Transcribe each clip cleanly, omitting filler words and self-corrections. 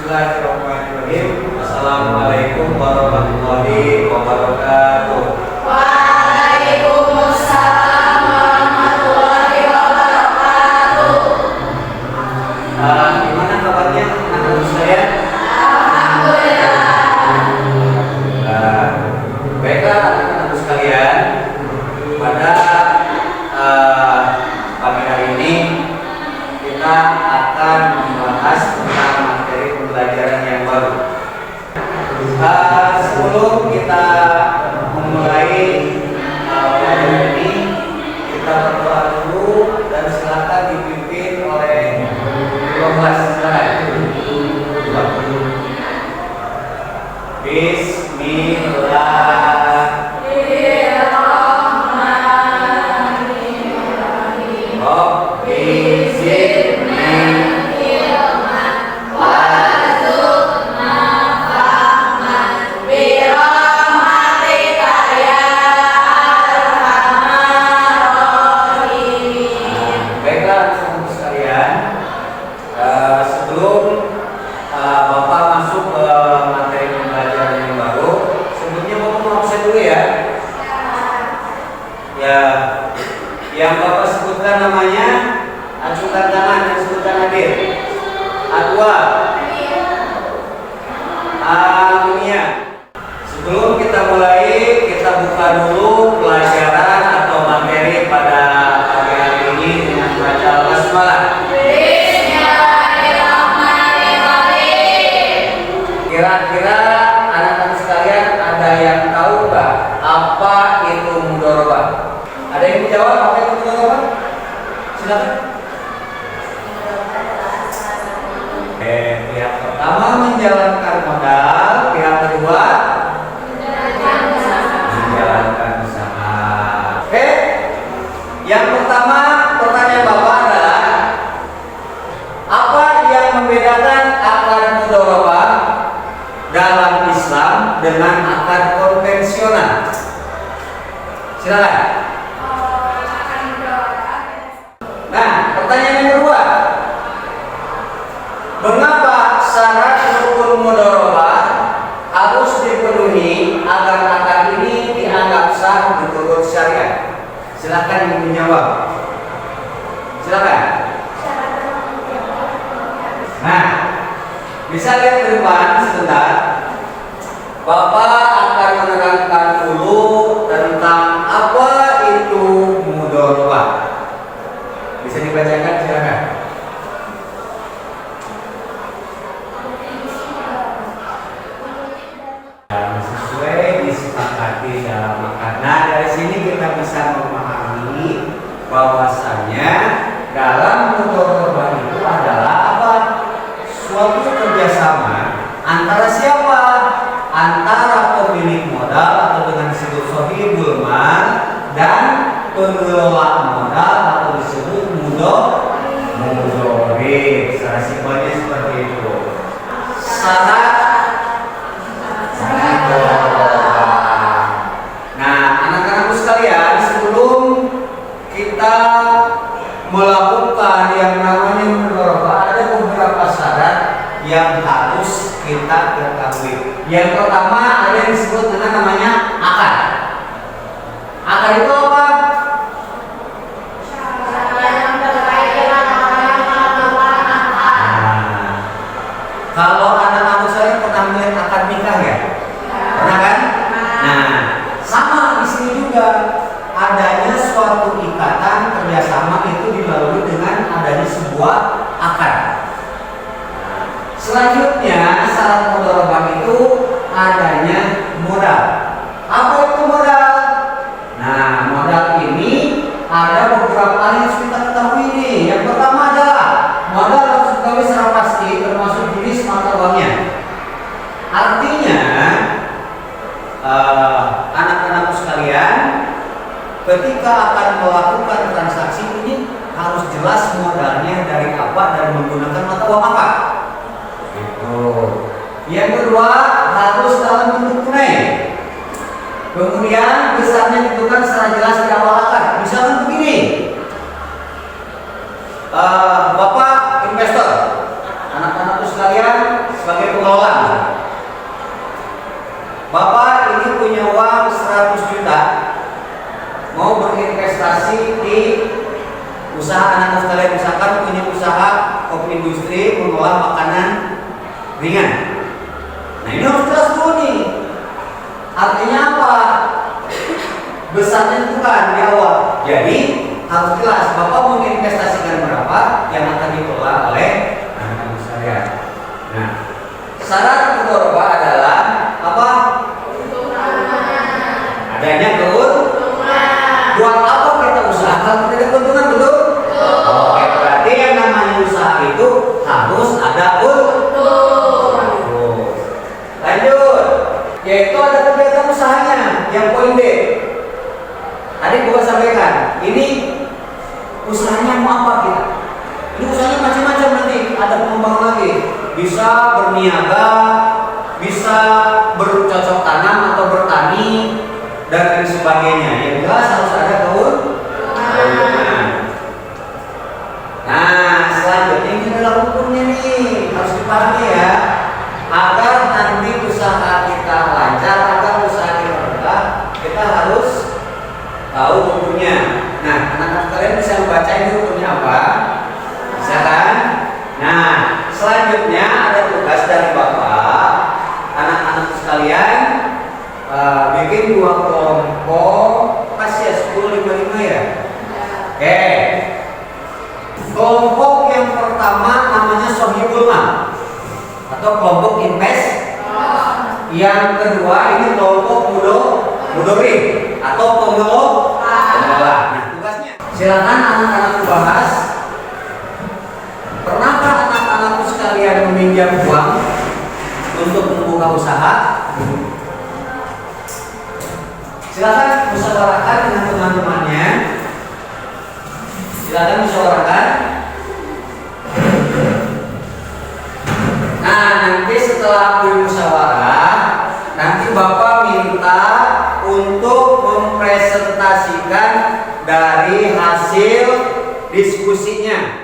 Bismillahirrahmanirrahim. Assalamualaikum warahmatullahi wabarakatuh. Waalaikumsalam warahmatullahi wabarakatuh. Gimana kabarnya anak-anak saya? Alhamdulillah. Baiklah anak-anak sekalian, pada pagi hari ini kita akan membahas tentang materi pembelajaran yang baru. Sebelum kita memulai pelajaran ini, kita berdoa dulu dan silakan dipimpin oleh kelas. Bismillahirrahmanirrahim. Rabbi zidni ilman warzuqna fahman Birahmatika ya arhamar rahimin. Baiklah teman-teman sekalian, sebelum Bapak masuk ke materi pembelajaran yang baru, sebelumnya Bapak mau absen dulu ya. Ya, yang Bapak sebutkan namanya, acukan tangan dan sebutkan hadir. Adwa, Amia. Sebelum kita mulai, kita buka dulu pelajaran atau materi pada pagi hari ini dengan baca basmalah. Bismillahirrahmanirrahim. Kira-kira anak-anak sekalian ada yang tahu nggak apa itu mudharabah? Ada yang menjawab apa itu mudharabah? Silakan. Pihak pertama menjalankan modal, pihak kedua menjalankan usaha. Oke. Yang pertama, pertanyaan Bapak adalah apa yang membedakan akad mudharabah dalam Islam dengan akad konvensional? Silakan. Nah, pertanyaan yang kedua, mengapa syarat rukun mudharabah harus dipenuhi agar akad ini dianggap sah menurut syariat? Silakan yang menjawab. Silakan. Nah, bisa lihat ke depan sebentar. Bapak akan menerangkan dulu tentang apa itu mudharabah. Bisa dibacakan, silakan. Sesuai disepakati dalam akad. Nah, dari sini kita bisa memahami bahwasannya dalam mudharabah itu adalah apa? Suatu kerjasama antara siapa? Antara pemilik modal atau dengan disebut sahibul mal dan pengelola modal atau disebut mudharib. Secara simpelnya seperti itu. Syarat mudharabah. Nah, anak-anakku sekalian, sebelum kita melakukan yang namanya mudharabah, ada beberapa syarat yang harus kita ketahui. Yang pertama ada yang disebut dengan namanya akad. Akad itu apa? Kalau anak-anak saya pernah melihat akad nikah ya? Pernah kan? Nah, sama di sini juga adanya suatu ikatan kerjasama itu dilalui dengan adanya sebuah akad. Selanjutnya syarat mudharabah itu adanya modal. Apa itu modal? Nah, modal ini ada beberapa hal yang harus kita ketahui nih. Yang pertama adalah modal harus diketahui secara pasti termasuk jenis mata uangnya. Artinya anak-anakku sekalian, ketika akan melakukan transaksi ini harus jelas modalnya dari apa dan menggunakan mata uang apa. Yang kedua harus dalam bentuk tunai. Kemudian besarnya ditentukan secara jelas di awal akad. Misalkan begini, Bapak investor, anak-anakku sekalian sebagai pengelola. Bapak ini punya uang 100 juta, mau berinvestasi di usaha anak sekalian, misalkan punya usaha kopi industri mengolah makanan ringan. Nah ini harus jelas dulu nih. Artinya apa? Besarnya itu kan di awal. Jadi harus jelas Bapak mau investasikan berapa yang akan dikelola oleh anak sekalian. Nah, syarat mudharabah adalah apa? Adanya keuntungan. Buat apa kita usaha kalau tidak ada keuntungan, betul? Oke, berarti yang namanya usaha itu harus ada untung. Lanjut, yaitu ada kegiatan usahanya. Yang poin D. Tadi gua sampaikan, ini usahanya mau apa kita? Ini usahanya macam-macam nanti. Ada pengembang lagi. Bisa berniaga, bisa bercocok tanam atau bertani dan lain sebagainya. Yang jelas harus ada keuntungan. Nah, selanjutnya ini adalah hukumnya nih, harus dipahami ya, agar nanti usaha kita lancar, agar usaha kita berkah, kita harus tahu hukumnya. Nah, anak-anak kalian bisa membaca ini hukumnya apa? Bisa kan? Nah, selanjutnya ada tugas dari Bapak, anak-anak sekalian, bikin 2 kelompok, kasih ya 10, 5, 5 ya. Oke. Kelompok yang pertama namanya Sohibul Mal atau kelompok invest. Yang kedua ini kelompok mudorib atau pengelola. Nah, tugasnya silakan anak-anakku bahas. Pernahkah anak-anakku sekalian meminjam uang untuk membuka usaha? Silakan musyawarahkan dengan teman-temannya. Silakan musyawarahkan. Nah, nanti setelah bermusyawarah, nanti Bapak minta untuk mempresentasikan dari hasil diskusinya.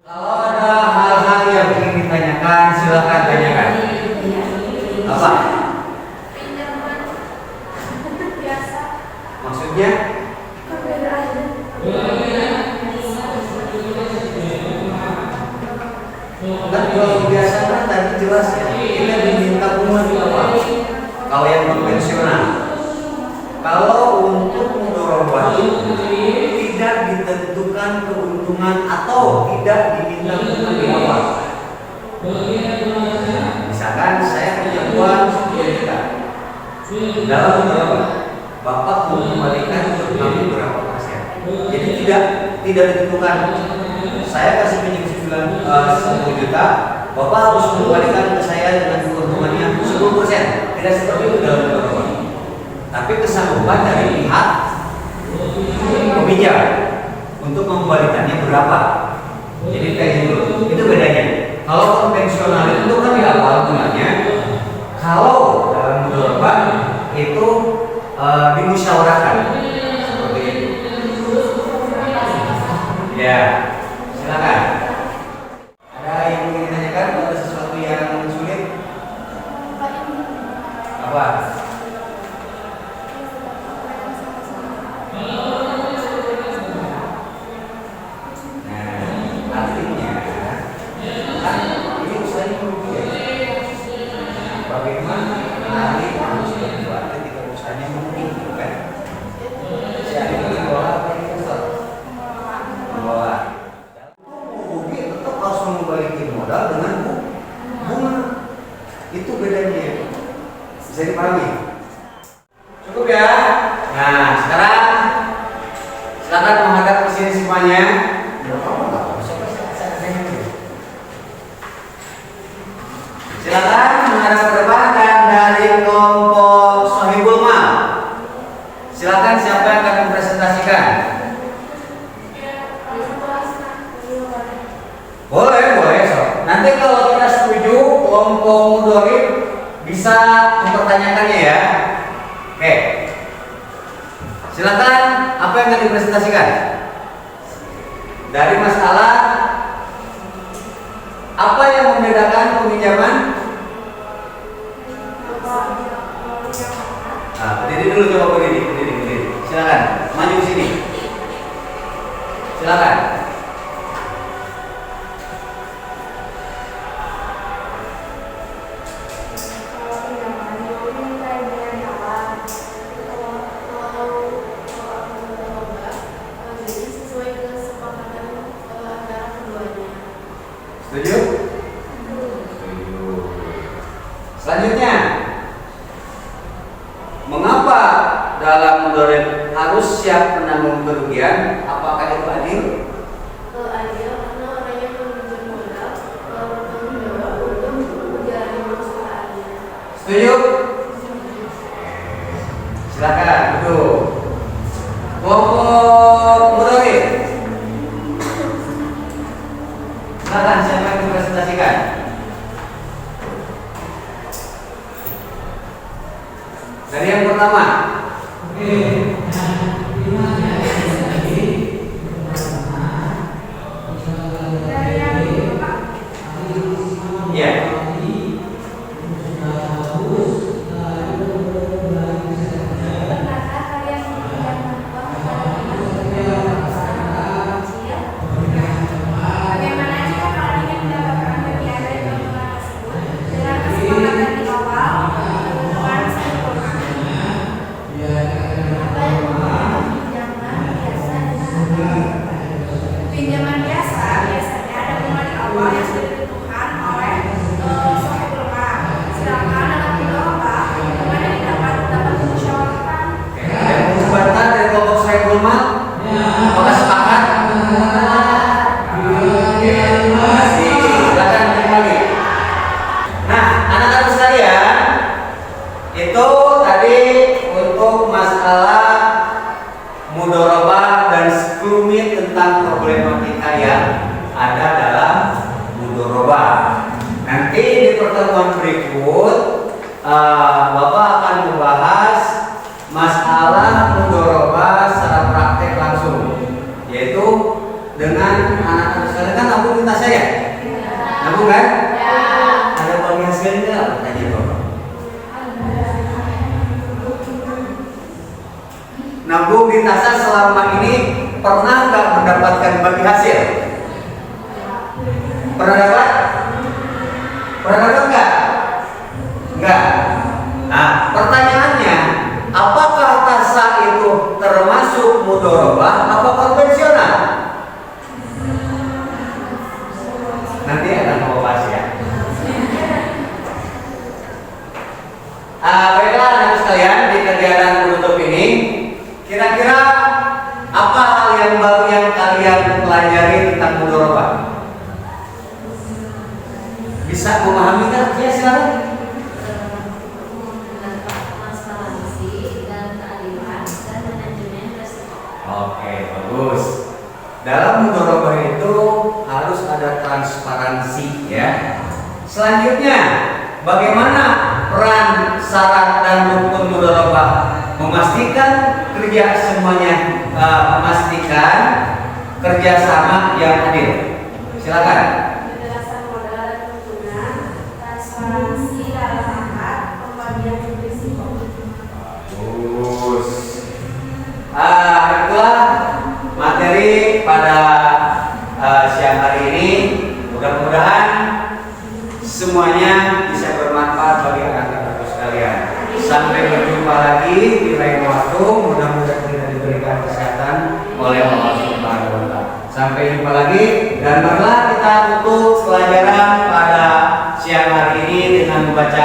Kalau ada hal-hal yang ingin ditanyakan, silakan tanyakan. Apa? Pinjaman biasa. Maksudnya? Kan kalau biasa kan tadi jelas ya, kita diminta bunga di awal. Kalau yang konvensional, kalau untuk mudharabah itu tidak ditentukan keuntungan atau tidak diminta bunga di awal. Misalkan saya punya uang 10 juta, dalam mudharabah Bapak mau kembalikan untuk kami berapa persen? Jadi tidak ditentukan. Saya kasih pinjam 10 juta, Bapak harus mengembalikan ke saya dengan keuntungannya 10%. Tidak seperti itu dalam mudharabah. Tapi kesanggupan dari pihak peminjam untuk mengembalikannya berapa. Jadi kayak gitu. Itu bedanya. Kalau konvensional itu kan di awal bunganya. Kalau dalam mudharabah itu dimusyawarahkan seperti itu. Ya, silakan. Ada yang ingin ditanyakan? Ada sesuatu yang sulit? Apa? Bagaimana ahli harus berbuat ketika usahanya memungkinkan, kan? Si ahli itu mengelola apa investor? Mengelola. Rugi tetap harus mengembalikan modal dengan bunga. Itu bedanya. Bisa dipahami? Cukup ya? Nah, sekarang silakan menghadap ke sini semuanya. Silakan menghadap ke depan dan dari kelompok Sohibul Mal. Silakan siapa yang akan mempresentasikan? Boleh so. Nanti kalau kita setuju kelompok mudharib bisa mempertanyakannya ya. Oke. Silakan, apa yang akan dipresentasikan? Dari masalah apa yang membedakan peminjaman? Nah, berdiri dulu, coba berdiri. Silakan, maju ke sini. Silakan. Setuju? Setuju. Selanjutnya, mengapa dalam mudorib harus siap menanggung kerugian? Apakah itu adil? Adil karena orang yang meminjam modal bertanggung jawab untuk menjalani perusahaannya. Setuju? Silakan duduk. Kelompok mudorib. Silakan, siapa yang dipresentasikan? Dari yang pertama. Iya. Pernahkah kalian meminjamkan uang kepada teman dengan perusahaan kecil? Bagaimana jika kalian ingin mendapatkan bagian dari keuntungan tersebut dengan kesepakatan di awal dengan sempurna? Apa yang membuat pinjaman biasa dengan pinjaman biasa biasanya ada bunga di awal yang sudah ditentukan oleh sahibul rumah. Sedangkan dalam mudorobah bunga yang dapat dimusyawarahkan. Ada perdebatan dari kelompok sahibul mal? Apakah sepakat? Masih, silakan kembali. Nah, anak-anak sekalian, itu tadi untuk masalah mudorobah dan sekelumit tentang problematika yang ada dalam mudorobah. Nanti di pertemuan berikut Bapak akan membahas masalah mudorobah secara praktek langsung, yaitu dengan anak-anak sekalian. Kan nabung minta saya? Nabung kan? Ada bagian sekali nggak? Tanya Bapak. Nabung di Tasa selama ini pernah nggak mendapatkan bagi hasil? Pernah dapat? Pernah dapat nggak? Nggak. Nah, pertanyaannya, apakah Tasa itu termasuk mudorobah atau konvensional? Nanti akan mau bahas ya. Baiklah anak sekalian, di kegiatan penutup ini kira-kira apa hal yang baru yang kalian pelajari tentang mudorobah? Bisa memahami kan? Ya silakan. Transparansi dan keadilan dan manajemen resiko. Oke, bagus. Dalam mudorobah itu harus ada transparansi ya. Selanjutnya, bagaimana peran syarat dan rukun mudorobah? Memastikan kerja semuanya, memastikan kerjasama yang adil. Silakan. Kejelasan modal dan keuntungan, transparansi dalam akad, pembagian risiko. Bagus. Itulah materi pada siang hari ini. Mudah-mudahan semuanya bisa bermanfaat bagi anak-anak sekalian. Sampai berjumpa lagi di lain waktu. Mudah-mudahan kita diberikan kesehatan oleh Allah Subhanahu wa Ta'ala. Sampai jumpa lagi, dan marilah kita tutup pelajaran pada siang hari ini dengan membaca